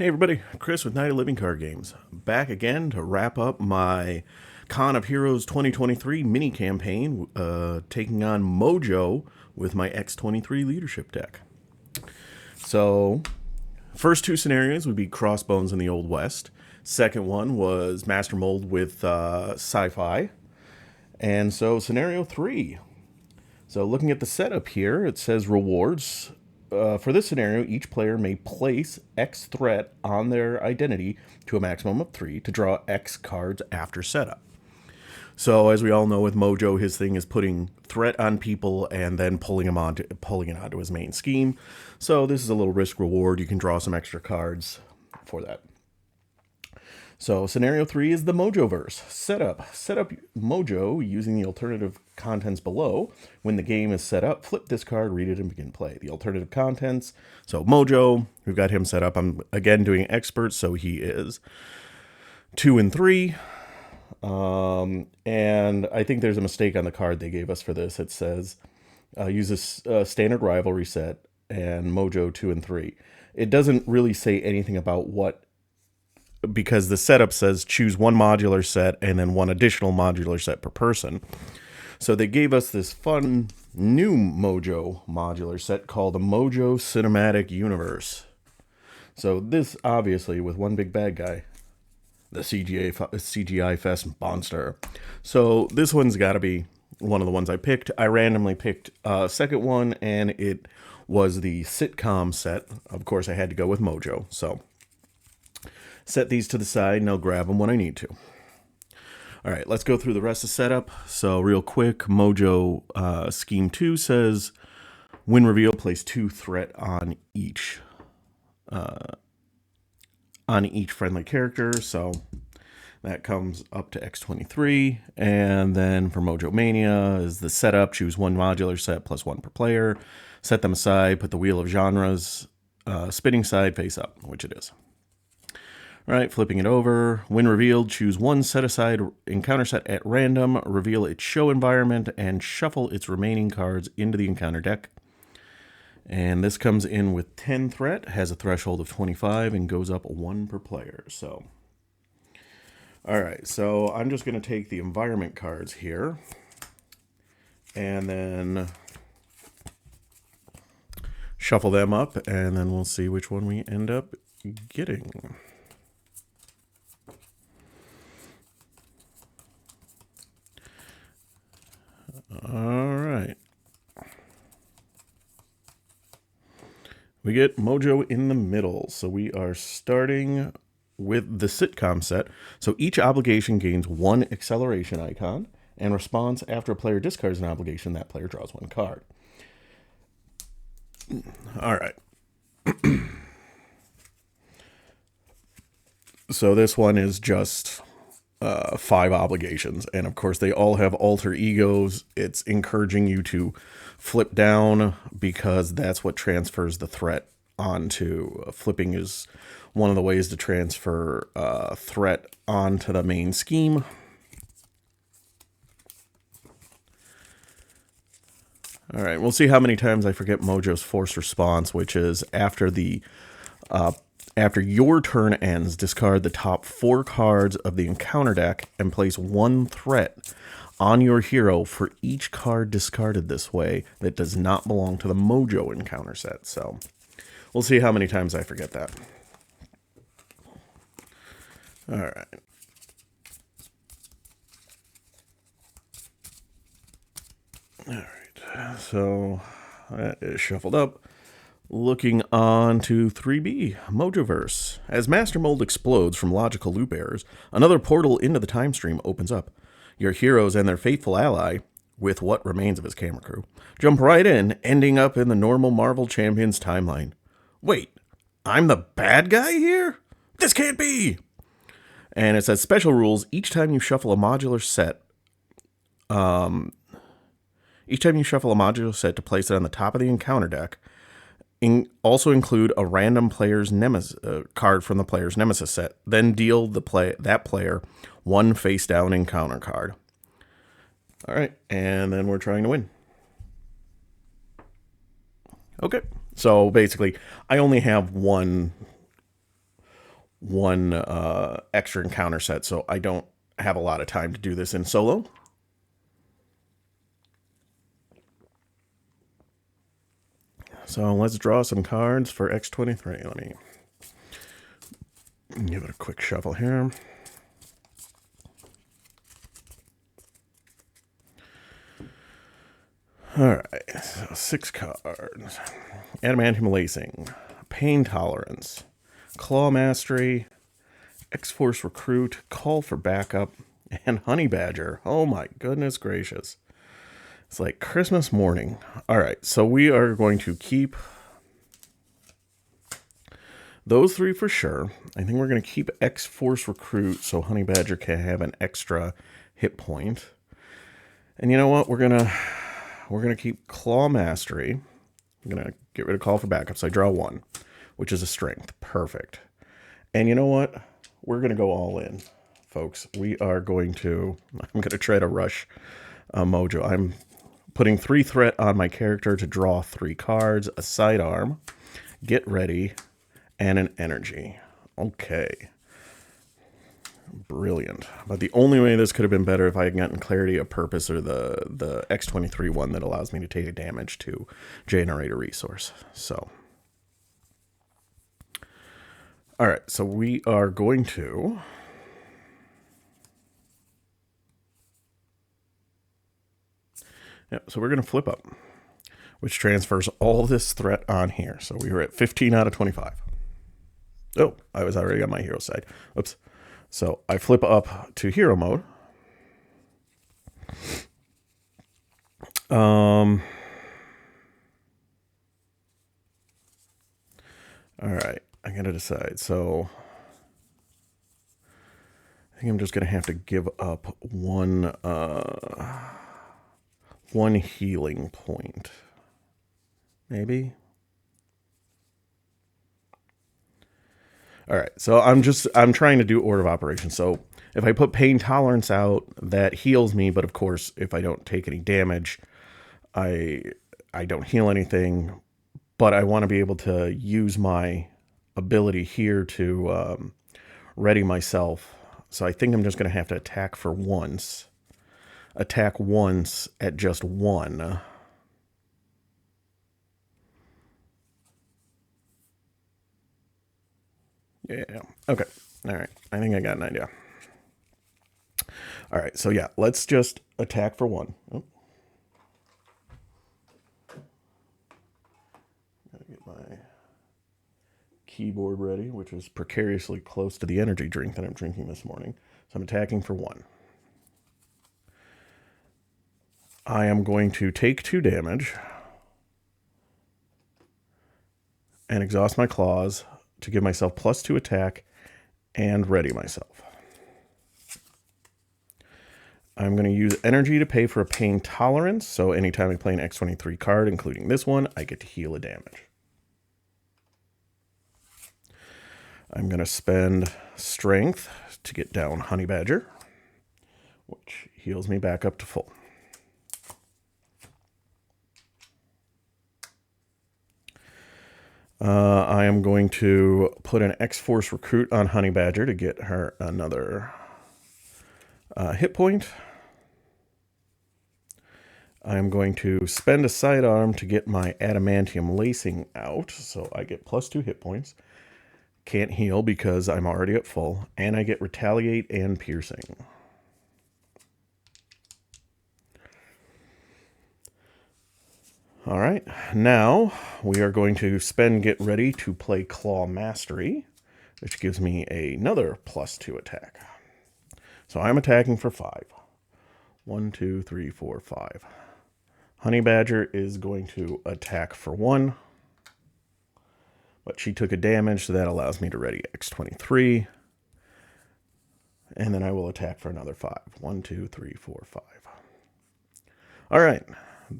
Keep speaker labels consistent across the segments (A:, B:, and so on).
A: Hey everybody, Chris with Night of Living Card Games. Back again to wrap up my Con of Heroes 2023 mini campaign, taking on Mojo with my X-23 leadership deck. So, first two scenarios would be Crossbones in the Old West. Second one was Master Mold with Sci-Fi. And so, scenario 3. So, looking at the setup here, it says rewards. For this scenario, each player may place X threat on their identity to a maximum of 3 to draw X cards after setup. So, as we all know, with Mojo, his thing is putting threat on people and then pulling it onto his main scheme. So, this is a little risk reward. You can draw some extra cards for that. So, scenario 3 is the Mojoverse. Set up Mojo using the alternative contents below. When the game is set up, flip this card, read it, and begin play. The alternative contents. So, Mojo, we've got him set up. I'm, again, doing expert, so he is 2 and 3. And I think there's a mistake on the card they gave us for this. It says, use a standard rivalry set, and Mojo 2 and 3. It doesn't really say anything about what, because the setup says choose one modular set and then one additional modular set per person. So they gave us this fun new Mojo modular set called the Mojo Cinematic Universe. So this, obviously, with one big bad guy, the CGI Fest monster. So this one's got to be one of the ones I picked. I randomly picked a second one, and it was the sitcom set. Of course, I had to go with Mojo, so set these to the side, and I'll grab them when I need to. All right, let's go through the rest of the setup. So real quick, Mojo Scheme 2 says, when reveal, place 2 threat on each friendly character. So that comes up to X-23. And then for Mojo Mania is the setup, choose one modular set plus 1 per player. Set them aside, put the Wheel of Genres spinning side face up, which it is. All right, flipping it over. When revealed, choose one set-aside encounter set at random, reveal its show environment, and shuffle its remaining cards into the encounter deck. And this comes in with 10 threat, has a threshold of 25, and goes up 1 per player. So, all right, so I'm just going to take the environment cards here, and then shuffle them up, and then we'll see which one we end up getting. All right. We get Mojo in the middle. So we are starting with the sitcom set. So each obligation gains 1 acceleration icon and responds after a player discards an obligation, that player draws 1 card. All right. So this one is just 5 obligations, and of course they all have alter egos. It's encouraging you to flip down because that's what transfers the threat onto. Flipping is one of the ways to transfer threat onto the main scheme. All right, we'll see how many times I forget Mojo's forced response, which is after your turn ends, discard the top 4 cards of the encounter deck and place 1 threat on your hero for each card discarded this way that does not belong to the Mojo encounter set. So we'll see how many times I forget that. All right. All right. So that is shuffled up. Looking on to 3B, Mojoverse. As Master Mold explodes from logical loop errors, another portal into the time stream opens up. Your heroes and their faithful ally, with what remains of his camera crew, jump right in, ending up in the normal Marvel Champions timeline. Wait, I'm the bad guy here? This can't be! And it says special rules, each time you shuffle a modular set, to place it on the top of the encounter deck, also include a random player's card from the player's nemesis set. Then deal that player 1 face down encounter card. All right, and then we're trying to win. Okay, so basically, I only have one one extra encounter set, so I don't have a lot of time to do this in solo. So let's draw some cards for X-23. Let me give it a quick shuffle here. Alright, so 6 cards. Adamantium Lacing, Pain Tolerance, Claw Mastery, X-Force Recruit, Call for Backup, and Honey Badger. Oh my goodness gracious. It's like Christmas morning. Alright, so we are going to keep those 3 for sure. I think we're going to keep X-Force Recruit so Honey Badger can have an extra hit point. And you know what? We're going to keep Claw Mastery. I'm going to get rid of Call for Backup. So I draw 1, which is a strength. Perfect. And you know what? We're going to go all in, folks. I'm going to try to rush Mojo. I'm putting 3 threat on my character to draw 3 cards, a sidearm, get ready, and an energy. Okay. Brilliant. But the only way this could have been better if I had gotten Clarity of Purpose or the X-23 one that allows me to take a damage to generate a resource. So, all right, so we are going to so we're going to flip up, which transfers all this threat on here. So we were at 15 out of 25. Oh, I was already on my hero side. Oops. So I flip up to hero mode. All right, I gotta decide. So I think I'm just gonna have to give up one healing point. Maybe. All right, so I'm trying to do order of operations. So if I put Pain Tolerance out, that heals me, but of course, if I don't take any damage, I don't heal anything. But I want to be able to use my ability here to ready myself. So I think I'm just going to have to attack for once. Attack once at just 1. Yeah. Okay. All right. I think I got an idea. All right. So yeah, let's just attack for 1. Oh. Gotta get my keyboard ready, which is precariously close to the energy drink that I'm drinking this morning. So I'm attacking for 1. I am going to take 2 damage and exhaust my claws to give myself +2 attack and ready myself. I'm going to use energy to pay for a Pain Tolerance, so anytime I play an X-23 card, including this one, I get to heal a damage. I'm going to spend Strength to get down Honey Badger, which heals me back up to full. I am going to put an X-Force Recruit on Honey Badger to get her another hit point. I'm going to spend a sidearm to get my Adamantium Lacing out, so I get +2 hit points. Can't heal because I'm already at full, and I get Retaliate and Piercing. All right, now we are going to get ready to play Claw Mastery, which gives me another +2 attack. So I'm attacking for 5. 1, 2, 3, 4, 5. Honey Badger is going to attack for 1, but she took a damage, so that allows me to ready X-23. And then I will attack for another 5. 1, 2, 3, 4, 5. All right.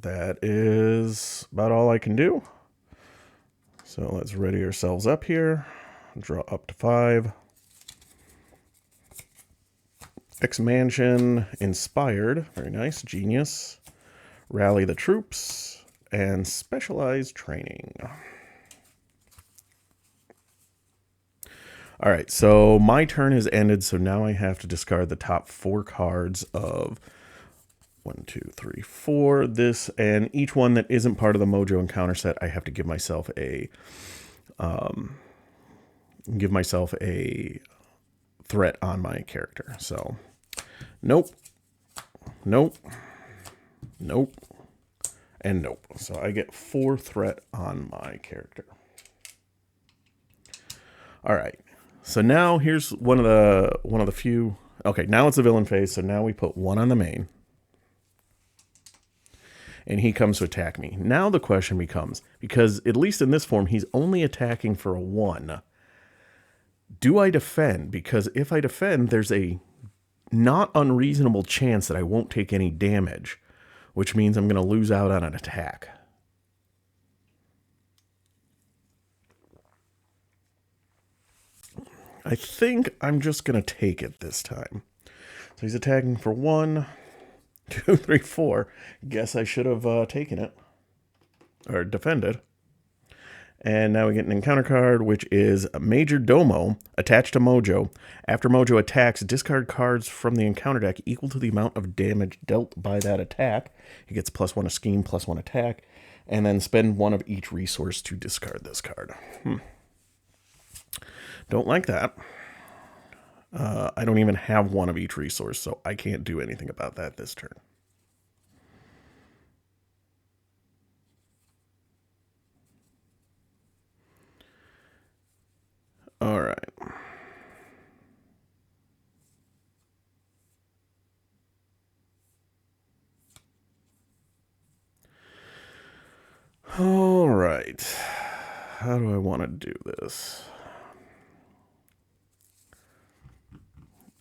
A: That is about all I can do. So let's ready ourselves up here. Draw up to 5. X-Mansion, Inspired, very nice, Genius. Rally the Troops, and Specialized Training. All right, so my turn has ended, so now I have to discard the top 4 cards of 1, 2, 3, 4. This, and each one that isn't part of the Mojo encounter set, I have to give myself a threat on my character. So, nope, nope, nope, and nope. So I get 4 threat on my character. All right. So now here's one of the few. Okay, now it's the villain phase. So now we put 1 on the main. And he comes to attack me. Now the question becomes, because at least in this form, he's only attacking for a 1. Do I defend? Because if I defend, there's a not unreasonable chance that I won't take any damage, which means I'm going to lose out on an attack. I think I'm just going to take it this time. So he's attacking for 1, 2, 3, 4. Guess I should have taken it. Or defended. And now we get an encounter card, which is a Major Domo attached to Mojo. After Mojo attacks, discard cards from the encounter deck equal to the amount of damage dealt by that attack. He gets +1 a scheme, +1 attack, and then spend 1 of each resource to discard this card. Don't like that. I don't even have 1 of each resource, so I can't do anything about that this turn. All right. All right. How do I want to do this?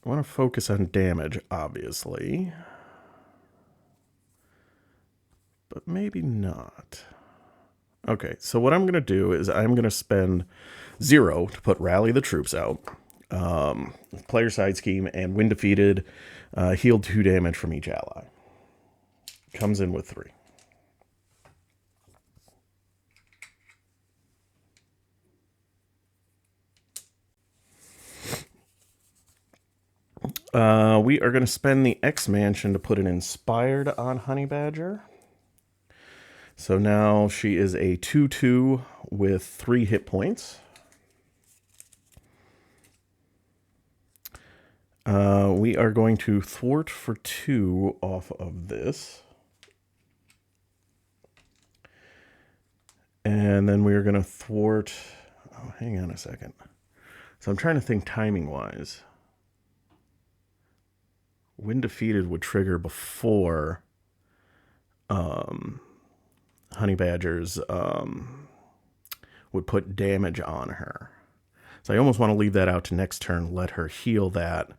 A: I want to focus on damage, obviously. But maybe not. Okay, so what I'm going to do is I'm going to spend 0 to put Rally the Troops out. Player side scheme, and when defeated, healed 2 damage from each ally. Comes in with 3. We are going to spend the X Mansion to put an Inspired on Honey Badger. So now she is a 2/2 with 3 hit points. We are going to thwart for 2 off of this. And then we are going to thwart... Oh, hang on a second. So I'm trying to think timing-wise. When defeated would trigger before Honey Badger's would put damage on her. So I almost want to leave that out to next turn, let her heal that,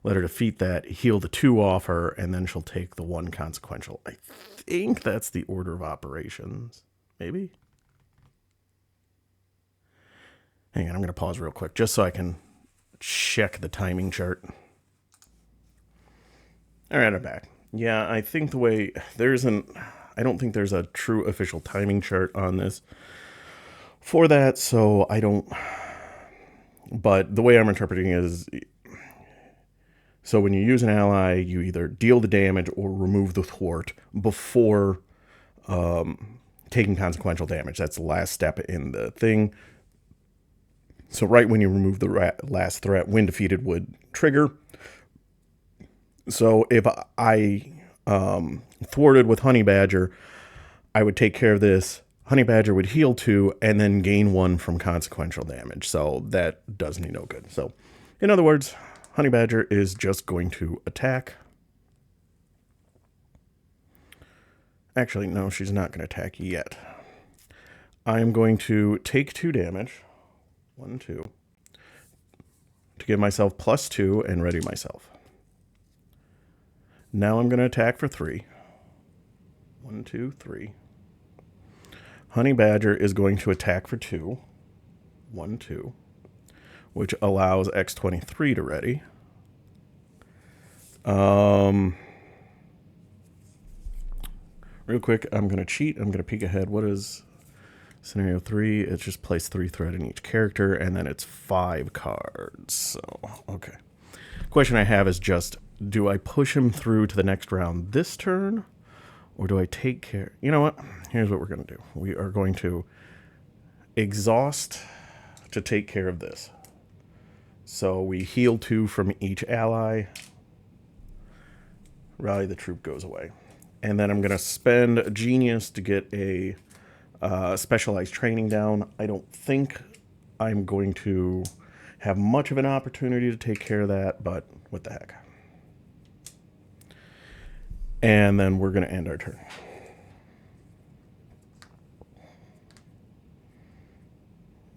A: let her defeat that, heal the 2 off her, and then she'll take the 1 consequential. I think that's the order of operations. Maybe? Hang on, I'm going to pause real quick just so I can check the timing chart. All right, I'm back. Yeah, I think the way I don't think there's a true official timing chart on this for that, so I don't, but the way I'm interpreting it is, so when you use an ally, you either deal the damage or remove the thwart before taking consequential damage. That's the last step in the thing. So right when you remove the last threat, when defeated would trigger. So if I thwarted with Honey Badger, I would take care of this. Honey Badger would heal 2 and then gain 1 from consequential damage. So that does me no good. So in other words, Honey Badger is just going to attack. Actually, no, she's not going to attack yet. I am going to take 2 damage. 1, 2. To give myself +2 and ready myself. Now I'm going to attack for 3. 1, 2, 3. Honey Badger is going to attack for 2. 1, 2. Which allows X-23 to ready. Real quick, I'm going to cheat. I'm going to peek ahead. What is Scenario 3, it's just place 3 threat in each character, and then it's 5 cards. So, okay. Question I have is just, do I push him through to the next round this turn? Or do I take care? You know what? Here's what we're going to do. We are going to exhaust to take care of this. So we heal 2 from each ally. Rally the troop goes away. And then I'm going to spend a genius to get a specialized training down. I don't think I'm going to have much of an opportunity to take care of that, but what the heck. And then we're going to end our turn.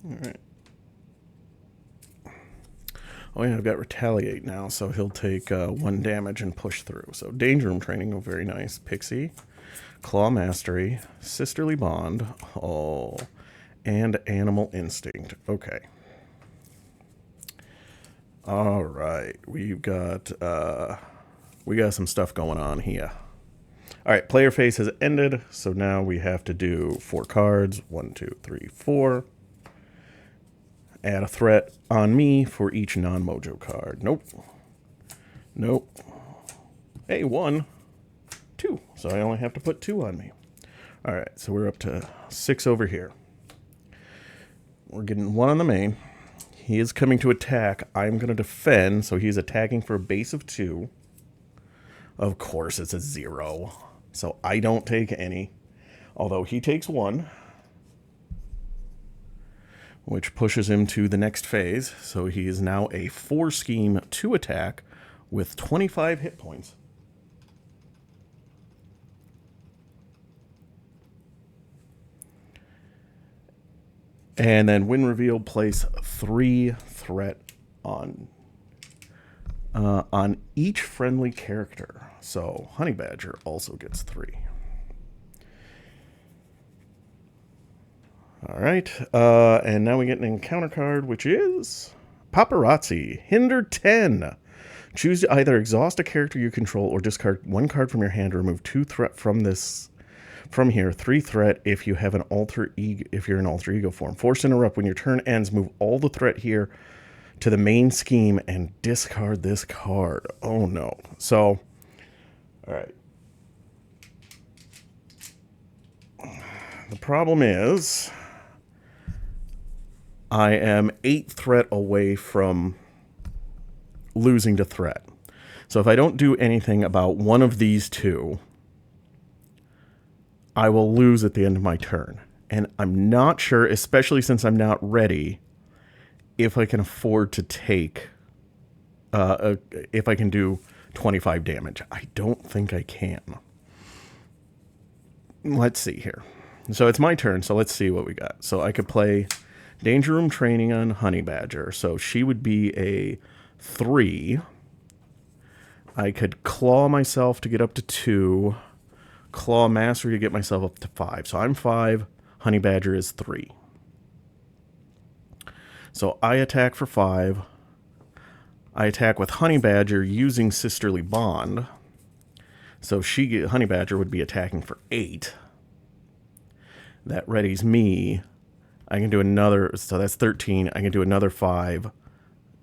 A: All right. Oh yeah, I've got Retaliate now, so he'll take 1 damage and push through. So Danger Room Training, oh, very nice. Pixie, Claw Mastery, Sisterly Bond, oh, and Animal Instinct. Okay. All right, we got some stuff going on here. All right, player phase has ended, so now we have to do 4 cards. 1, 2, 3, 4. Add a threat on me for each non-Mojo card. Nope. Nope. Hey, 1, 2. So I only have to put 2 on me. All right, so we're up to 6 over here. We're getting 1 on the main. He is coming to attack. I'm going to defend, so he's attacking for a base of 2. Of course, it's a 0. So I don't take any, although he takes 1. Which pushes him to the next phase. So he is now a 4 scheme 2 attack with 25 hit points. And then when revealed, place 3 threat on each friendly character. So Honey Badger also gets 3. All right, and now we get an encounter card, which is Paparazzi. Hinder 10. Choose to either exhaust a character you control or discard 1 card from your hand to remove 2 threat from here. 3 threat if you have an alter ego, if you're in alter ego form. Force interrupt. When your turn ends, move all the threat here to the main scheme and discard this card. Oh no. So, all right. The problem is I am 8 threat away from losing to threat. So if I don't do anything about one of these 2, I will lose at the end of my turn. And I'm not sure, especially since I'm not ready, if I can afford to take, if I can do 25 damage. I don't think I can. Let's see here. So it's my turn, so let's see what we got. So I could play Danger Room Training on Honey Badger. So she would be a 3. I could claw myself to get up to 2. Claw Mastery to get myself up to 5. So I'm 5. Honey Badger is 3. So I attack for 5. I attack with Honey Badger using Sisterly Bond. So Honey Badger would be attacking for 8. That readies me. I can do another, so that's 13. I can do another 5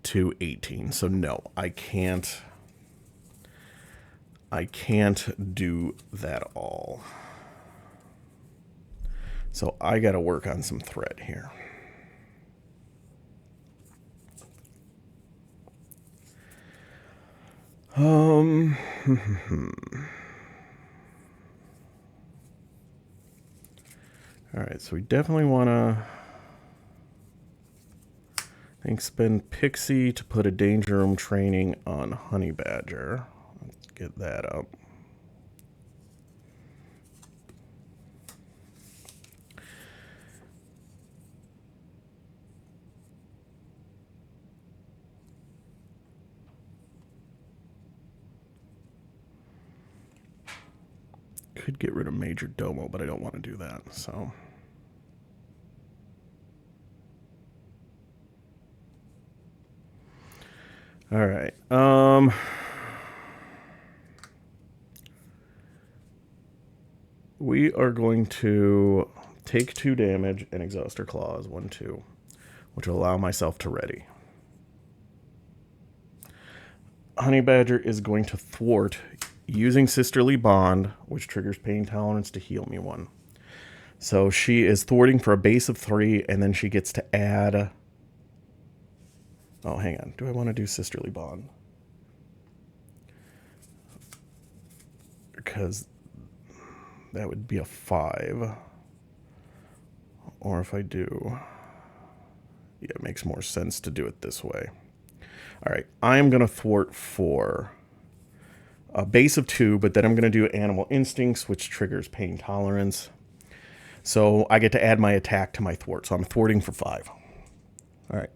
A: to 18. So no, I can't do that all. So I got to work on some threat here. All right, so we definitely want to, I think, spend Pixie to put a Danger Room Training on Honey Badger. Let's get that up. Could get rid of Major Domo, but I don't want to do that, so. All right. We are going to take 2 damage and exhaust her claws, 1, 2, which will allow myself to ready. Honey Badger is going to thwart using Sisterly Bond, which triggers pain tolerance to heal me 1. So she is thwarting for a base of 3, and then she gets to add... Oh, hang on. Do I want to do Sisterly Bond? Because that would be a 5. Or if I do... Yeah, it makes more sense to do it this way. All right, I am going to thwart for a base of 2, but then I'm going to do Animal Instincts, which triggers pain tolerance. So I get to add my attack to my thwart. So I'm thwarting for 5. All right.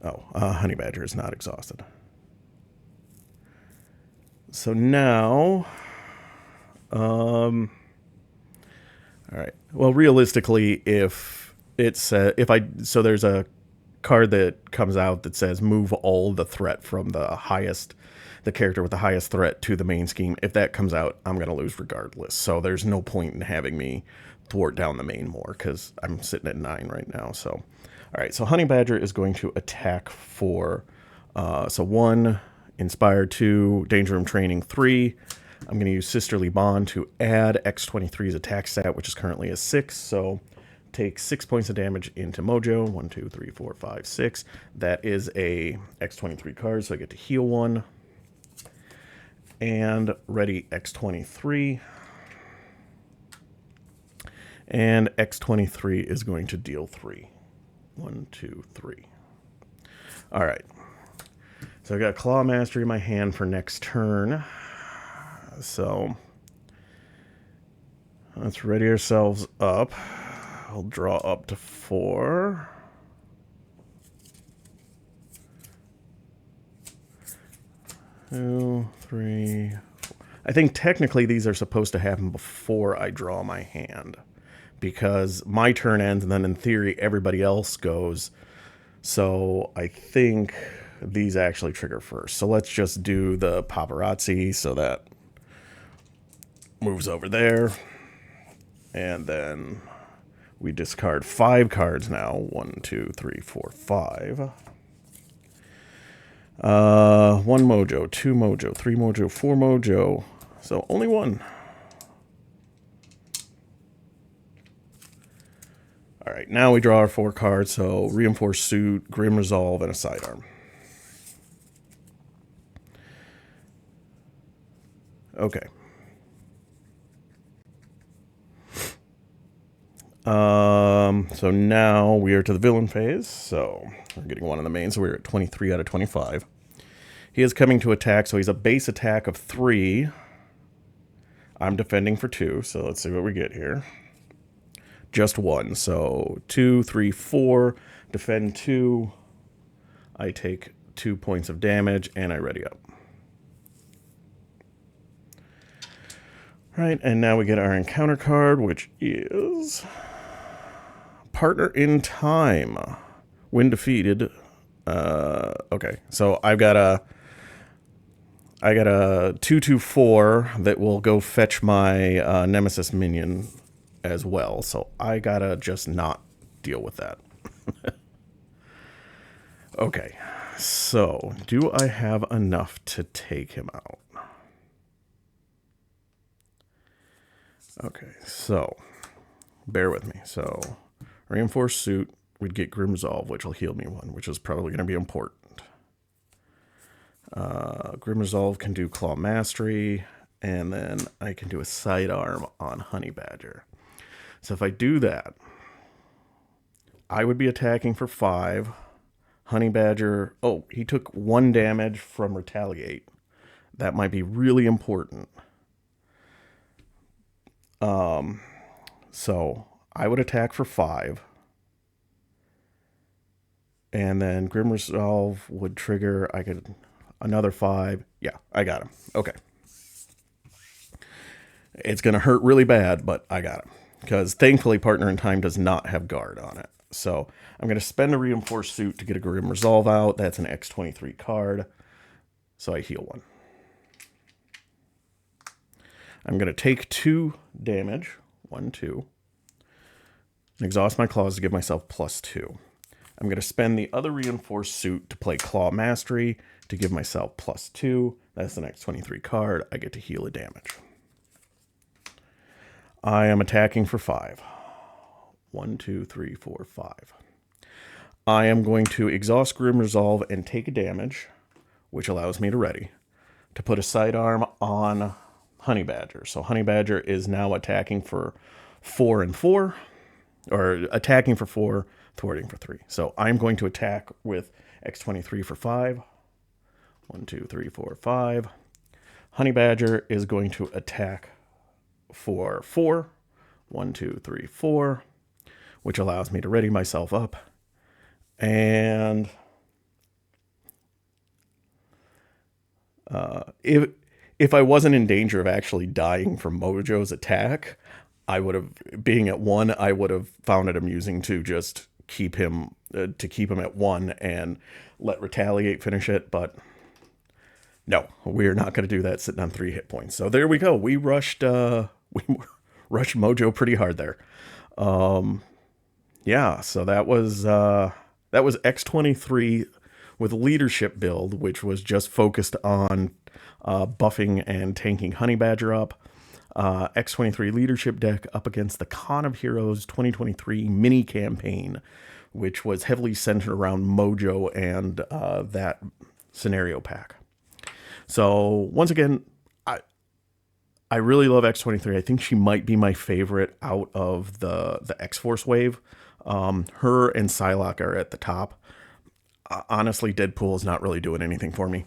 A: Oh, Honey Badger is not exhausted. So now... all right. Well, realistically, if it's so there's a card that comes out that says move all the threat from the character with the highest threat to the main scheme. If that comes out, I'm going to lose regardless. So there's no point in having me thwart down the main more because I'm sitting at 9 right now. So, all right. So Honey Badger is going to attack for, 1, Inspire 2, Danger Room Training 3. I'm going to use Sisterly Bond to add X-23's attack stat, which is currently a 6. So take 6 points of damage into Mojo. 1, 2, 3, 4, 5, 6. That is a X-23 card, so I get to heal 1. And ready X-23. And X-23 is going to deal 3. 1, 2, 3. All right. So I got Claw Mastery in my hand for next turn. So let's ready ourselves up. I'll draw up to 4. Two, 3, 4. I think technically these are supposed to happen before I draw my hand, because my turn ends and then in theory everybody else goes. So I think these actually trigger first. So let's just do the Paparazzi, so that moves over there. And then we discard 5 cards now. 1, 2, 3, 4, 5. 1 Mojo, 2 Mojo, 3 Mojo, 4 Mojo. So only 1. All right, now we draw our 4 cards. So Reinforced Suit, Grim Resolve, and a Sidearm. Okay. So now we are to the villain phase. So we're getting 1 in the main, so we're at 23 out of 25. He is coming to attack, so he's a base attack of 3. I'm defending for 2, so let's see what we get here. Just 1, so 2, 3, 4, defend 2. I take 2 points of damage, and I ready up. All right, and now we get our encounter card, which is Partner in Time. When defeated. Okay, so I got a 2/4 that will go fetch my Nemesis minion as well. So I gotta just not deal with that. Okay, so do I have enough to take him out? Okay, so bear with me. So Reinforced Suit, we'd get Grim Resolve, which will heal me 1, which is probably going to be important. Grim Resolve can do Claw Mastery, and then I can do a Sidearm on Honey Badger. So if I do that, I would be attacking for 5. Honey Badger, oh, he took 1 damage from Retaliate. That might be really important. So I would attack for 5. And then Grim Resolve would trigger. I could another 5. Yeah, I got him. Okay. It's going to hurt really bad, but I got him. Because thankfully Partner in Time does not have guard on it. So I'm going to spend a Reinforced Suit to get a Grim Resolve out. That's an X-23 card. So I heal 1. I'm going to take 2 damage. 1, 2. And exhaust my claws to give myself +2. I'm going to spend the other reinforced suit to play Claw Mastery to give myself +2. That's the X-23 card. I get to heal a damage. I am attacking for 5. 1, 2, 3, 4, 5. I am going to exhaust Grim Resolve and take a damage, which allows me to ready, to put a sidearm on Honey Badger. So Honey Badger is now attacking for 4 and 4, or attacking for 4, thwarting for 3. So I'm going to attack with X-23 for 5. 1, 2, 3, 4, 5. Honey Badger is going to attack for 4. 1, 2, 3, 4, which allows me to ready myself up. And if I wasn't in danger of actually dying from Mojo's attack, I would have, being at 1, I would have found it amusing to just keep him at 1 and let Retaliate finish it. But no, we're not going to do that sitting on 3 hit points. So there we go. We rushed Mojo pretty hard there. Yeah, so that was X-23 with leadership build, which was just focused on buffing and tanking Honey Badger up. X-23 leadership deck up against the Con of Heroes 2023 mini campaign, which was heavily centered around Mojo and that scenario pack. So once again, I really love X-23. I think she might be my favorite out of the X-Force wave. Her and Psylocke are at the top. Honestly, Deadpool is not really doing anything for me.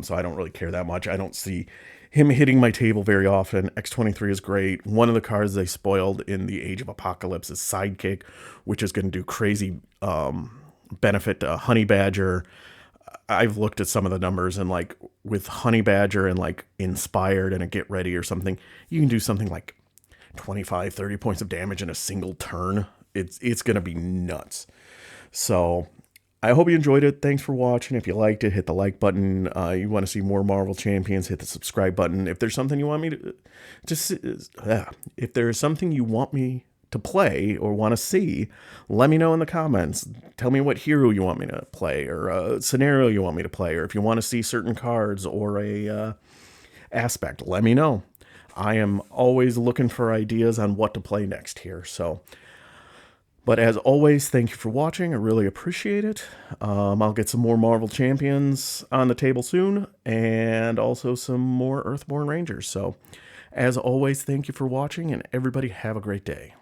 A: So I don't really care that much. I don't see him hitting my table very often. X-23 is great. One of the cards they spoiled in the Age of Apocalypse is Sidekick, which is going to do crazy benefit to Honey Badger. I've looked at some of the numbers, and like with Honey Badger and like Inspired and a Get Ready or something, you can do something like 25, 30 points of damage in a single turn. It's going to be nuts. So I hope you enjoyed it. Thanks for watching. If you liked it, hit the like button. You want to see more Marvel Champions, hit the subscribe button. If there's something you want me if there's something you want me to play or want to see, let me know in the comments. Tell me what hero you want me to play, or a scenario you want me to play, or if you want to see certain cards or a aspect, let me know. I am always looking for ideas on what to play next here. But as always, thank you for watching. I really appreciate it. I'll get some more Marvel Champions on the table soon, and also some more Earthborn Rangers. So as always, thank you for watching, and everybody have a great day.